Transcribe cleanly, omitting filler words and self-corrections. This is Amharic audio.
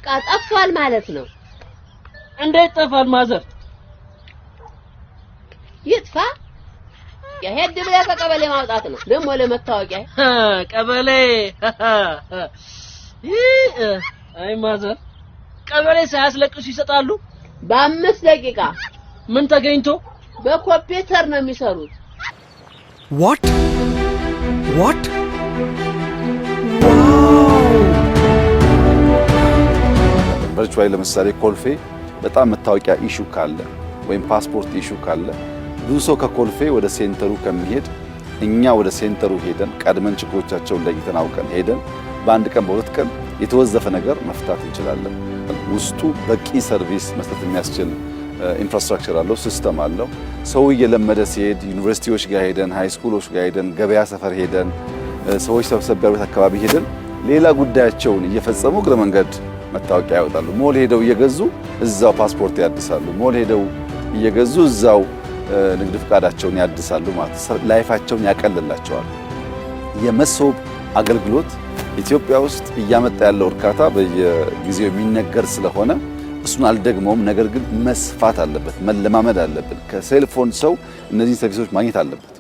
በቃ ጠፋል ማለት ነው። እንዴት ጠፋል ማዘር? ይጥፋ የሄድ ብለህ ከቀበሌ ማውጣት ነው ደግሞ ለመታወቂያ ቀበሌ አይ ማዘር ቀበሌ ሳያስለቅሱ ይሰጣሉ በ5 ደቂቃ ምን ተገኝቶ በኮምፒውተር ነው የሚሰሩት what ቨርቹዋሊ ለምሳሌ ኮልፌ በጣም መታወቂያ ኢሹ ካለ ወይም ፓስፖርት ኢሹ ካለ ብዙ ሰው ከኮልፌ ወደ ሴንተሩ ከሚሄድ እኛ ወደ ሴንተሩ ሄደን ቀድመን ችግሮቻቸውን ለይተን አውቀን ሄደን በአንድ ቀን በሁለት ቀን የተወዘፈ ነገር መፍታት እንችላለን። ውስጡ በቂ ሰርቪስ መስጠት የሚያስችል ኢንፍራስትራክቸር አለው፣ ሲስተም አለው። ሰው እየለመደ ሲሄድ ዩኒቨርሲቲዎች ጋር ሄደን ሃይ ስኩሎች ጋር ሄደን ገበያ ሰፈር ሄደን ሰዎች ሰብሰብ ያሉት አካባቢ ሄደን ሌላ ጉዳያቸውን እየፈጸሙ እግረ መንገድ መታወቂያ ያወጣሉ። ሞል ሄደው እየገዙ እዛው ፓስፖርት ያድሳሉ። ሞል ሄደው እየገዙ እዛው ንግድ ፍቃዳቸውን ያድሳሉ ማለት ላይፋቸውን ያቀልላቸዋል። የመሶብ አገልግሎት ኢትዮጵያ ውስጥ እያመጣ ያለው እርካታ በየጊዜው የሚነገር ስለሆነ እሱን አልደግመውም። ነገር ግን መስፋት አለበት፣ መለማመድ አለብን። ከሴልፎን ሰው እነዚህ ሰርቪሶች ማግኘት አለበት።